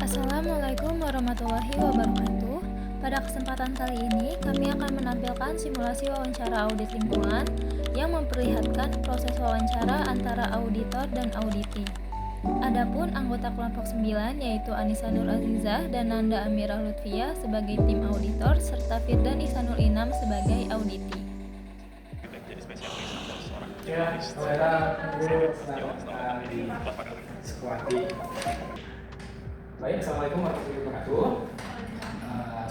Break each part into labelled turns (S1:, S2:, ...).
S1: Assalamualaikum warahmatullahi wabarakatuh. Pada kesempatan kali ini, kami akan menampilkan simulasi wawancara audit lingkungan yang memperlihatkan proses wawancara antara auditor dan auditi. Adapun anggota kelompok 9 yaitu Anissa Nur Azizah dan Nanda Amirah Lutfia sebagai tim auditor serta Firdan Ihsanul Inam sebagai auditi.
S2: Ya, saudara guru selamat di Sekuati. Baik, assalamualaikum warahmatullahi wabarakatuh.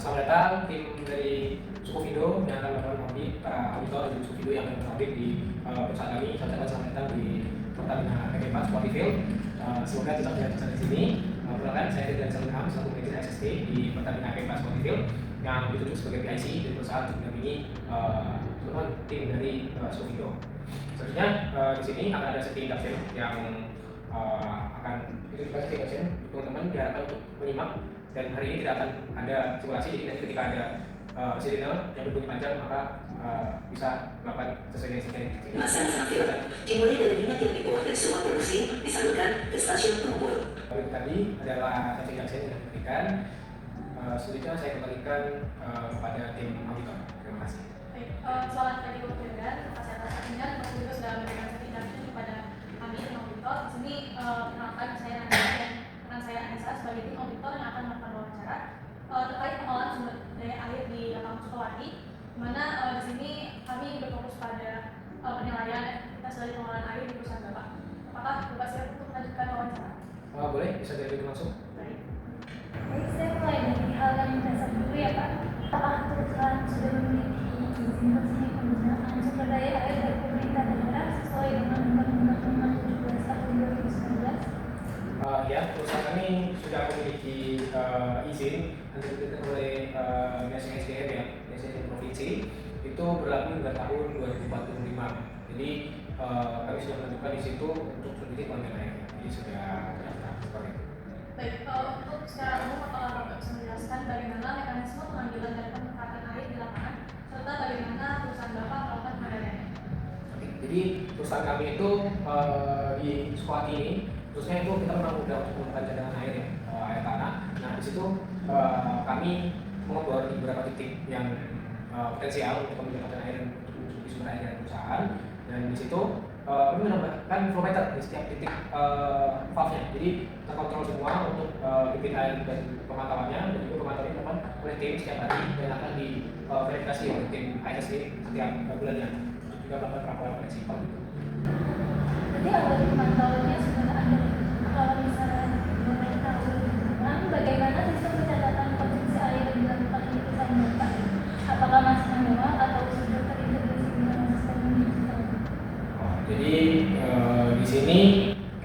S2: Selamat datang tim dari Sukovindo yang akan melakukan audit, para auditor dari Sukovindo yang akan audit di perusahaan kami. Selamat datang di Pertamina PKP Sekuati Field. Semoga tetap berada di sini. Perkenalkan, saya Firdan Ihsanul Inam selaku manajer SST di Pertamina PKP Sekuati Field yang ditunjuk sebagai PIC dari perusahaan untuk mendampingi teman-teman tim dari Sukovindo. Selanjutnya di sini akan ada setting caption yang akan itu juga setting caption teman-teman diharapkan untuk menyimak, dan hari ini tidak akan ada simulasi, jadi nanti ketika ada sirine yang berbunyi panjang maka bisa melakukan sesuai dengan sirine.
S3: Masa sampai dimulai dari minyak yang dibuat dan semua produksi disalurkan ke stasiun pengumpul.
S2: Tadi adalah setting caption yang diberikan. Selanjutnya saya kembalikan kepada tim auditor. Terima kasih.
S4: Baik, selamat pagi Bapak Firdan, atas waktunya Bapak juga sudah memberikan instruksi kepada kami tim auditor. Di sini perkenalkan saya Nanda dan rekan saya Anissa sebagai tim auditor yang akan melakukan wawancara terkait pengelolaan sumber daya air di Lapangan Sukawati, di mana di sini kami berfokus pada penilaian efektivitas dari pengelolaan air di perusahaan Bapak. Apakah Bapak siap untuk melanjutkan wawancara?
S2: Boleh, bisa dilanjutkan langsung.
S4: Baik.
S1: Baik, saya mulai dari hal yang mendasar dulu ya Pak. Apakah perusahaan sudah memiliki izin resmi penggunaan sumber daya air dari pemerintah daerah sesuai dengan Undang-Undang Nomor 17 Tahun 2019?
S2: Ya, perusahaan kami sudah memiliki izin yang diberikan oleh Dinas SDM ya, Dinas SDM Provinsi, itu berlaku hingga tahun 2045. Jadi kami sudah menentukan di situ untuk sedikit pengambilan air, jadi sudah terdaftar seperti itu.
S4: Baik, untuk secara umum apakah Bapak bisa menjelaskan bagaimana mekanisme pengambilan dan pemanfaatan air di lapangan serta bagaimana perusahaan Bapak melakukan pengadaan?
S2: Oke, jadi perusahaan kami itu di Sekuati ini khususnya itu kita memang udah untuk menggunakan cadangan air ya, air tanah. Nah di situ kami mengobrol di beberapa titik yang potensial untuk mendapatkan air untuk mencukupi sumber air dari perusahaan, dan di situ kami menambahkan flow meter di setiap titik valve-nya. Jadi terkontrol semua untuk debit air dan pemantauannya, dan juga pemantauan ini dilakukan oleh tim setiap hari dan akan diverifikasi oleh tim HSE setiap bulannya untuk juga melakukan pelaporan prinsipal.
S1: Jadi awal pemantauannya sudah ada. Kalau misalnya boleh tahu bagaimana sistem pencatatan konsumsi air yang dilakukan di perusahaan Bapak? Apakah masih manual atau sudah terintegrasi dengan sistem digital?
S2: Jadi di sini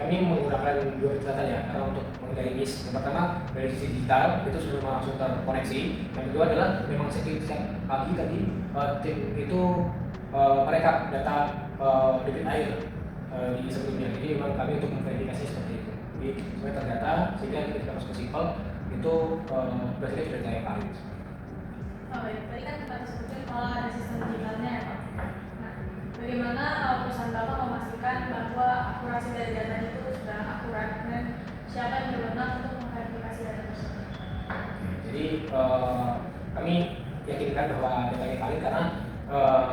S2: kami menggunakan dua pencatatan ya, karena untuk menghindari miss. Yang pertama dari sisi digital itu sudah langsung terkoneksi. Yang kedua adalah memang setiap pagi tadi tim itu merekap data debit air di sebelumnya. Jadi memang kami untuk memverifikasi seperti itu. Jadi supaya terdata sehingga ketika masuk ke sipol itu berarti sudah daya valid.
S4: Oh, baik, tadi kan kita sebutkan kalau ada sistem digitalnya ya Pak. Nah, bagaimana perusahaan Bapak memastikan bahwa akurasi dari data itu sudah akurat dan siapa yang berwenang untuk memverifikasi data tersebut?
S2: Jadi kami yakinkan bahwa data ini valid karena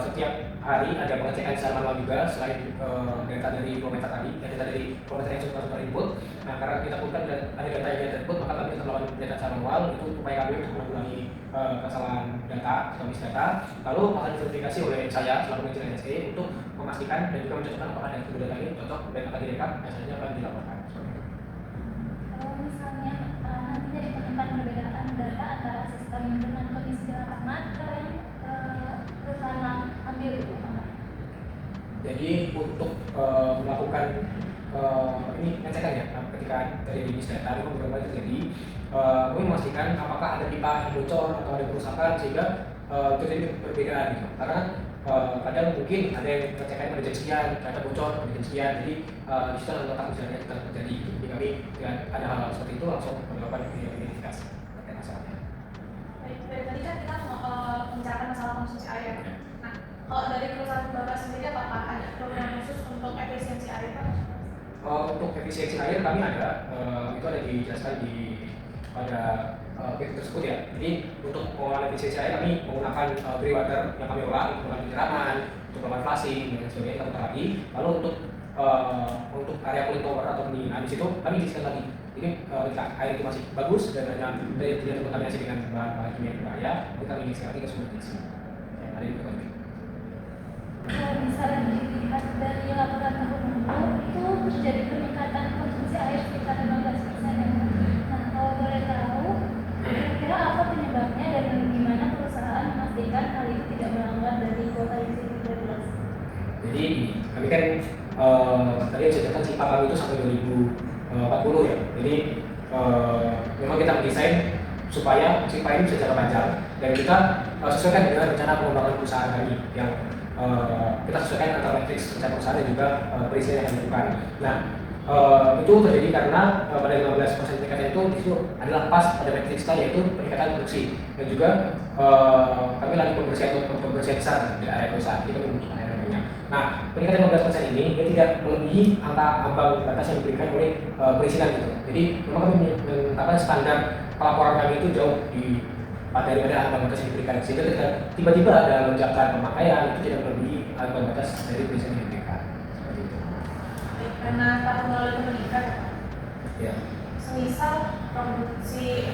S2: setiap hari ada pengecekan secara manual juga selain data dari kilometer tadi, data dari kilometer yang sudah input. Nah, karena kita pun ada data yang input, maka kami akan melakukan data secara manual. Itu upaya kami untuk menanggulangi kesalahan data atau miss data. Lalu akan diverifikasi oleh saya selaku manajer NSE untuk memastikan dan juga mencontohkan apakah data ini cocok dan akan direkap, biasanya akan dilaporkan.
S1: Kalau misalnya nantinya ditemukan perbedaan data antara sistem dengan kondisi di lapangan, yang perusahaan ambil itu apa?
S2: Jadi untuk melakukan ini pengecekan ya, ketika dari miss data itu beberapa kali terjadi, kami memastikan apakah ada pipa yang bocor atau ada kerusakan sehingga terjadi perbedaan gitu. Karena kadang mungkin ada yang pengecekan pada jam sekian, ternyata bocor pada jam sekian, jadi di situ letak misalnya kita terjadi. Jadi kami dengan ada hal seperti itu langsung melakukan identifikasi terkait masalahnya.
S4: Baik, dari tadi kan kita membicarakan masalah konsumsi air. Nah, kalau dari perusahaan Bapak sendiri apakah ada program khusus untuk efisiensi air Pak?
S2: Untuk efisiensi air kami ada, itu ada dijelaskan di pada pintu tersebut ya. Jadi untuk pengolahan efisiensi air kami menggunakan grey water yang kami olah untuk melakukan penyiraman, untuk melakukan flushing dan sebagainya kita putar lagi. Lalu untuk area cooling tower atau pendinginan di situ kami isikan lagi. Jadi ketika air itu masih bagus dan hanya tidak terkontaminasi dengan bahan-bahan kimia yang berbahaya, kita mengisikan lagi ke sumber diisi. Ya, ada itu kan.
S1: Kalau misalnya dilihat dari laporan tahun lalu itu terjadi peningkatan konsumsi air sekitar 15% ya. Nah, kalau boleh tahu, kira-kira apa penyebabnya dan bagaimana perusahaan memastikan hal itu tidak melanggar dari kuota yang sudah.
S2: Jadi kami kan tadi ceritakan SIPA kami itu sampai 2040 ya. Jadi memang kita mendesain supaya SIPA ini bisa jangka panjang dan kita sesuaikan dengan rencana pengembangan perusahaan kami yang kita sesuaikan antara matriks rencana perusahaan dan juga perizinan yang dilakukan. Nah, itu terjadi karena pada 15% peningkatan itu adalah pas pada matriks kita, yaitu peningkatan produksi dan juga kami lagi pembersihan besar di area perusahaan kita membutuhkan air banyak. Nah, peningkatan 15% ini dia tidak melebihi angka ambang batas yang diberikan oleh perizinan gitu. Jadi memang kami menetapkan standar pelaporan kami itu jauh daripada ambang batas yang diberikan, sehingga ketika tiba-tiba ada lonjakan pemakaian itu tidak melebihi ambang batas dari perizinan yang diberikan. Seperti itu.
S4: Karena tahun lalu itu meningkat,
S2: Ya.
S4: semisal produksi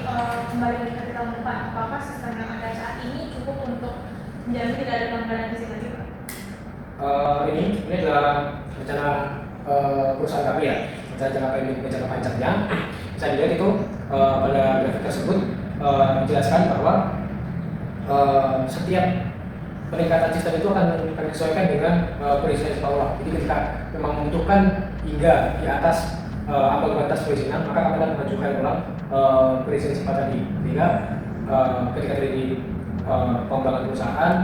S4: kembali meningkat di tahun depan, apakah sistem yang ada saat ini cukup untuk menjamin tidak ada pelanggaran di sini lagi, Pak?
S2: Ini adalah rencana perusahaan kami ya, rencana jangka pendek dan jangka panjangnya. Bisa dilihat itu pada grafik tersebut dijelaskan bahwa setiap peningkatan sistem itu akan disesuaikan dengan perizinan sekolah. Jadi ketika memang membutuhkan hingga di atas ambang batas perizinan, maka kami akan mengajukan ulang perizinan sifat tadi. Sehingga ketika terjadi pengembangan perusahaan,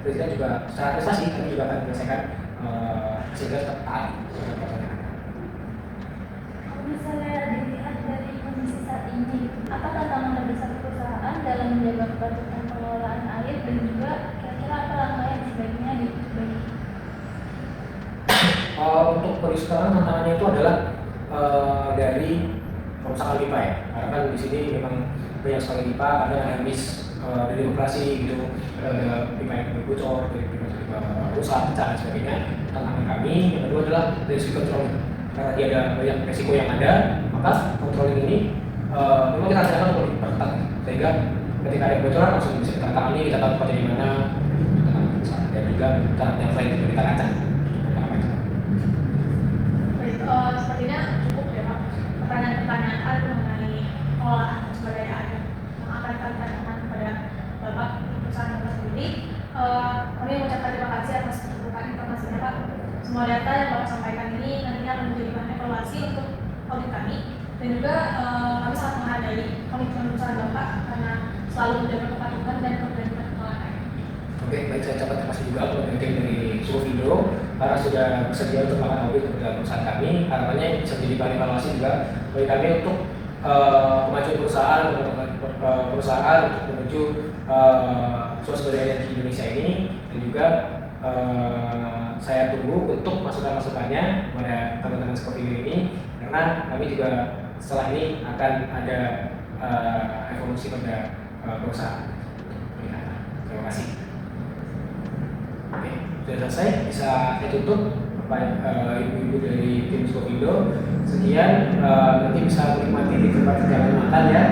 S2: presiden juga secara prestasi kami juga akan menyelesaikan sehingga tetap taat.
S1: Kalau misalnya dilihat dari kondisi saat ini, apa tantangan terbesar perusahaan dalam menjaga kepatuhan pengelolaan air dan juga kira-kira apa langkah yang sebaiknya diperbaiki?
S2: Untuk kondisi sekarang tantangannya itu adalah dari perusahaan pipa ya. Karena kan di sini memang banyak sekali pipa, kadang ada miss dari operasi gitu, ada pipa yang bocor, dari pipa rusak, pecah dan sebagainya. Tantangan kami yang kedua adalah dari segi kontrol. Karena dia ada banyak resiko yang ada, maka kontrol ini memang kita rasakan untuk diperketat, sehingga ketika ada kebocoran langsung bisa kita tangani, kita tahu tempatnya di mana, dan juga yang lain juga kita rancang.
S4: Sepertinya cukup ya, Pak, pertanyaan-pertanyaan mengenai pengolahan sumber daya air yang akan kami tanyakan kepada Bapak di perusahaan Bapak sendiri. Kami mengucapkan terima kasih atas keterbukaan informasinya, Pak. Semua data yang Bapak sampaikan ini nantinya akan menjadi bahan evaluasi untuk audit kami, dan juga kami sangat menghargai komitmen perusahaan Bapak karena selalu menjaga kepatuhan dan keberanian pengolahan air.
S2: Oke, baik, saya ucapkan terima kasih juga kepada tim dari Suwovindo karena sudah bersedia untuk melakukan audit kepada perusahaan kami. Harapannya bisa menjadi bahan evaluasi juga bagi kami untuk kemajuan perusahaan untuk menuju sumber daya energi Indonesia ini, dan juga saya tunggu untuk masukan-masukannya kepada teman-teman seperti ini, karena kami juga setelah ini akan ada evolusi pada perusahaan. Terima kasih. Oke, sudah selesai, bisa saya tutup. Ibu-ibu dari tim Suwovindo, sekian, nanti bisa menikmati di tempat jalan makan ya.